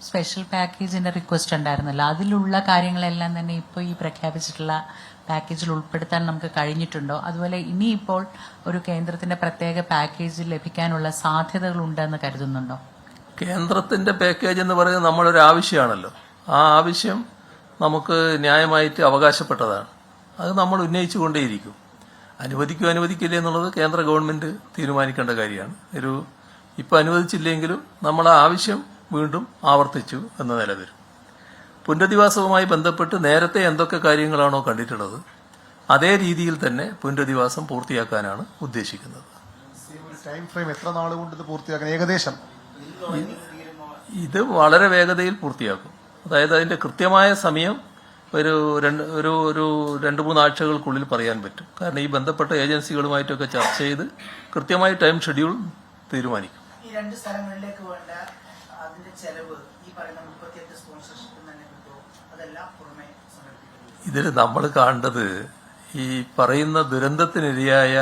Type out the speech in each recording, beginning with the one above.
Special പാക്കേജിന്റെ request ഉണ്ടായിരുന്നല്ലോ, അതിലുള്ള കാര്യങ്ങളെല്ലാം തന്നെ ഇപ്പോൾ ഈ പ്രഖ്യാപിച്ചിട്ടുള്ള പാക്കേജിൽ ഉൾപ്പെടുത്താൻ നമുക്ക് കഴിഞ്ഞിട്ടുണ്ടോ? അതുപോലെ ഇനിയിപ്പോൾ ഒരു കേന്ദ്രത്തിന്റെ പ്രത്യേക പാക്കേജ് ലഭിക്കാനുള്ള സാധ്യതകളുണ്ടെന്ന് കരുതുന്നുണ്ടോ? കേന്ദ്രത്തിന്റെ പാക്കേജ് എന്ന് പറയുന്നത് നമ്മളൊരു ആവശ്യമാണല്ലോ. ആ ആവശ്യം നമുക്ക് ന്യായമായിട്ട് അവകാശപ്പെട്ടതാണ്. അത് നമ്മൾ ഉന്നയിച്ചുകൊണ്ടേയിരിക്കും. അനുവദിക്കില്ല എന്നുള്ളത് കേന്ദ്ര ഗവൺമെന്റ് തീരുമാനിക്കേണ്ട കാര്യമാണ്. ഇപ്പം അനുവദിച്ചില്ലെങ്കിലും നമ്മൾ ആ ആവശ്യം വീണ്ടും ആവർത്തിച്ചു എന്ന നില വരും. പുനരധിവാസവുമായി ബന്ധപ്പെട്ട് നേരത്തെ എന്തൊക്കെ കാര്യങ്ങളാണോ കണ്ടിട്ടുള്ളത് അതേ രീതിയിൽ തന്നെ പുനരധിവാസം പൂർത്തിയാക്കാനാണ് ഉദ്ദേശിക്കുന്നത്. ടൈം ഫ്രെയിം എത്ര നാൾ കൊണ്ട് ഇത് പൂർത്തിയാക്കാൻ ഏകദേശം? ഇത് വളരെ വേഗതയിൽ പൂർത്തിയാക്കും. അതായത് അതിന്റെ കൃത്യമായ സമയം ഒരു 2-3 ആഴ്ചകൾക്കുള്ളിൽ പറയാൻ പറ്റും. കാരണം ഈ ബന്ധപ്പെട്ട ഏജൻസികളുമായിട്ടൊക്കെ ചർച്ച ചെയ്ത് കൃത്യമായി ടൈം ഷെഡ്യൂൾ തീരുമാനിക്കും. ഈ 2 സ്ഥലങ്ങളിലേക്ക് വേണ്ട അതിന്റെ ചെലവ് ഈ പറയുന്ന 38 സ്പോൺസർഷിപ്പ് തന്നെ കിട്ടുമോ? അതെല്ലാം പുറമെ സമർപ്പിക്കുന്നു. ഇതിൽ നമ്മൾ കാണേണ്ടത് ഈ പറയുന്ന ദുരന്തത്തിനിരയായ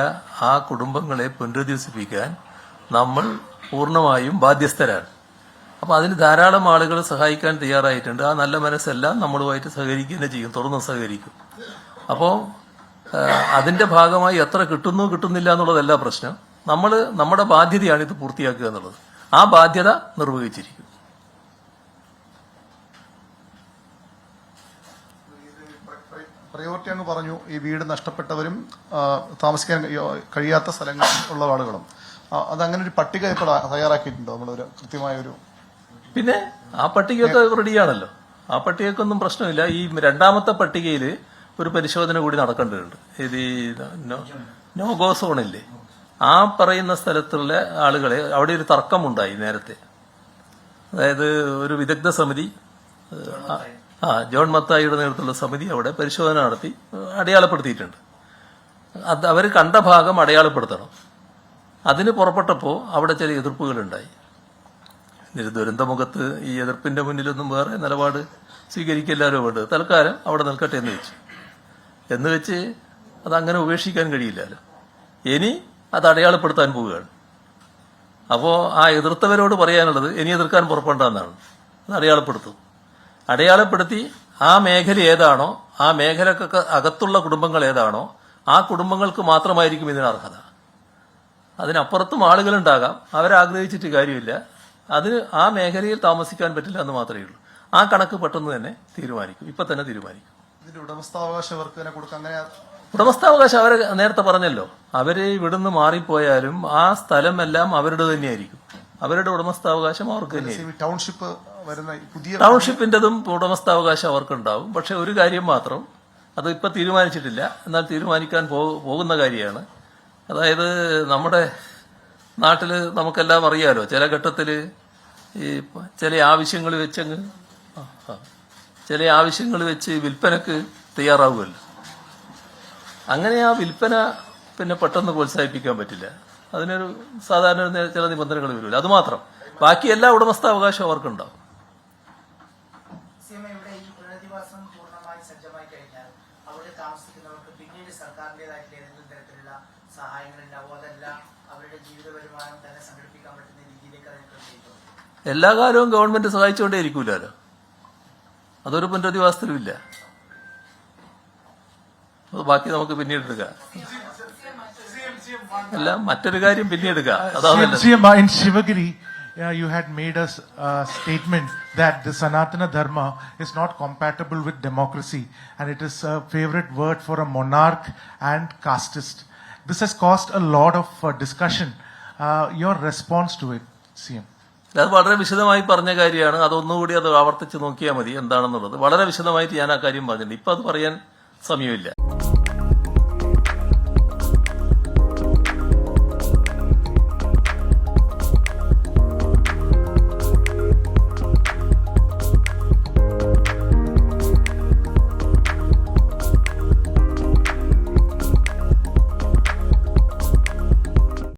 ആ കുടുംബങ്ങളെ പുനരധിവസിപ്പിക്കാൻ നമ്മൾ പൂർണ്ണമായും ബാധ്യസ്ഥരാണ്. അപ്പൊ അതിന് ധാരാളം ആളുകൾ സഹായിക്കാൻ തയ്യാറായിട്ടുണ്ട്. ആ നല്ല മനസ്സെല്ലാം നമ്മളുമായിട്ട് സഹകരിക്കുക തന്നെ ചെയ്യും, തുറന്ന് സഹകരിക്കും. അപ്പോൾ അതിന്റെ ഭാഗമായി എത്ര കിട്ടുന്നില്ല എന്നുള്ളതല്ല പ്രശ്നം. നമ്മുടെ ബാധ്യതയാണ് ഇത് പൂർത്തിയാക്കുക എന്നുള്ളത്. ആ ബാധ്യത നിർവഹിച്ചിരിക്കും. പ്രയോറിറ്റി അങ്ങ് പറഞ്ഞു. ഈ വീട് നഷ്ടപ്പെട്ടവരും താമസിക്കാൻ കഴിയാത്ത സ്ഥലങ്ങൾ ഉള്ള ആളുകളും അതങ്ങനെ ഒരു പട്ടിക ഇപ്പോൾ തയ്യാറാക്കിയിട്ടുണ്ടോ? നമ്മളൊരു കൃത്യമായ ഒരു പിന്നെ ആ പട്ടികയൊക്കെ റെഡിയാണല്ലോ. ആ പട്ടികയ്ക്കൊന്നും പ്രശ്നമില്ല. ഈ രണ്ടാമത്തെ പട്ടികയിൽ ഒരു പരിശോധന കൂടി നടക്കേണ്ടതുണ്ട്. ഇത് നോ ഗോ സോണില്ലേ, ആ പറയുന്ന സ്ഥലത്തുള്ള ആളുകളെ അവിടെ ഒരു തർക്കമുണ്ടായി നേരത്തെ. അതായത് ഒരു വിദഗ്ധ സമിതി, ജോൺ മത്തായിയുടെ നേതൃത്വത്തിലുള്ള സമിതി അവിടെ പരിശോധന നടത്തി അടയാളപ്പെടുത്തിയിട്ടുണ്ട്. അത് അവർ കണ്ട ഭാഗം അടയാളപ്പെടുത്തണം. അതിന് പുറപ്പെട്ടപ്പോൾ അവിടെ ചില എതിർപ്പുകളുണ്ടായി. ദുരന്തമുഖത്ത് ഈ എതിർപ്പിന്റെ മുന്നിലൊന്നും വേറെ നിലപാട് സ്വീകരിക്കില്ലാലോ വേണ്ടത്. തൽക്കാലം അവിടെ നിൽക്കട്ടെ എന്ന് വെച്ച് അതങ്ങനെ ഉപേക്ഷിക്കാൻ കഴിയില്ലല്ലോ. ഇനി അത് അടയാളപ്പെടുത്താൻ പോവുകയാണ്. അപ്പോൾ ആ എതിർത്തവരോട് പറയാനുള്ളത് ഇനി എതിർക്കാൻ പുറപ്പെടേണ്ടെന്നാണ്. അത് അടയാളപ്പെടുത്തി ആ മേഖല ഏതാണോ, ആ മേഖലക്കൊക്കെ അകത്തുള്ള കുടുംബങ്ങൾ ഏതാണോ, ആ കുടുംബങ്ങൾക്ക് മാത്രമായിരിക്കും ഇതിന് അർഹത. അതിനപ്പുറത്തും ആളുകളുണ്ടാകാം, അവരാഗ്രഹിച്ചിട്ട് കാര്യമില്ല. അതിന് ആ മേഖലയിൽ താമസിക്കാൻ പറ്റില്ല എന്ന് മാത്രമേ ഉള്ളൂ. ആ കണക്ക് പെട്ടെന്ന് തന്നെ തീരുമാനിക്കും, ഇപ്പൊ തന്നെ തീരുമാനിക്കും. ഇതിന്റെ ഉടമസ്ഥാവകാശം അങ്ങനെ ഉടമസ്ഥാവകാശം അവരെ നേരത്തെ പറഞ്ഞല്ലോ. അവര് ഇവിടുന്ന് മാറിപ്പോയാലും ആ സ്ഥലമെല്ലാം അവരുടെ തന്നെയായിരിക്കും. അവരുടെ ഉടമസ്ഥാവകാശം അവർക്ക് തന്നെയായിരിക്കും. ടൗൺഷിപ്പ് വരുന്ന പുതിയ ടൗൺഷിപ്പിന്റെതും ഉടമസ്ഥാവകാശം അവർക്കുണ്ടാവും. പക്ഷെ ഒരു കാര്യം മാത്രം, അത് ഇപ്പൊ തീരുമാനിച്ചിട്ടില്ല, എന്നാൽ തീരുമാനിക്കാൻ പോകുന്ന കാര്യമാണ്. അതായത് നമ്മുടെ നാട്ടില് നമുക്കെല്ലാം അറിയാലോ, ചില ഘട്ടത്തില് ഈ ചില ആവശ്യങ്ങൾ വെച്ച് വിൽപ്പനക്ക് തയ്യാറാവുമല്ലോ. അങ്ങനെ ആ വിൽപ്പന പിന്നെ പെട്ടെന്ന് പ്രോത്സാഹിപ്പിക്കാൻ പറ്റില്ല. അതിനൊരു സാധാരണ ചില നിബന്ധനകൾ വരുമല്ലോ. അത് മാത്രം, ബാക്കി എല്ലാ ഉടമസ്ഥാവകാശവും അവർക്കുണ്ടാവും. ഇവിടെ ഈ പുനരധിവാസം പൂർണ്ണമായി സജ്ജമായി കഴിഞ്ഞാൽ അവിടെ താമസിക്കുന്നവർക്ക് പിന്നീട് സർക്കാരിന്റേതായിട്ടുള്ള ഏതെങ്കിലും തരത്തിലുള്ള സഹായങ്ങൾ ഉണ്ടാവും? അതല്ല അവരുടെ ജീവിത വരുമാനം തന്നെ സംഘടിപ്പിക്കാൻ പറ്റുന്ന രീതിയിലേക്ക് അതിനെ ക്രമീകരിക്കും? എല്ലാ കാലവും ഗവൺമെന്റ് സഹായിച്ചുകൊണ്ടേ ഇരിക്കൂലോ. അതൊരു പുനരധിവാസത്തിലും ഇല്ല. ബാക്കി നമുക്ക് പിന്നീട് എടുക്കാം. അല്ല, മറ്റൊരു കാര്യം പിന്നീട് എടുക്കാം. അതാണ് in Shivagiri, you had made a statement that the Sanatana Dharma is not compatible with democracy and it is a favorite word for a monarch and casteist. This has caused a lot of discussion. Your response to it, CM? അത് വളരെ വിശദമായി പറഞ്ഞ കാര്യമാണ്. അതൊന്നുകൂടി അത് ആവർത്തിച്ച് നോക്കിയാൽ മതി എന്താണെന്നുള്ളത്. വളരെ വിശദമായിട്ട് ഞാൻ ആ കാര്യം പറഞ്ഞിട്ടുണ്ട്. ഇപ്പൊ അത് പറയാൻ സമയമില്ല.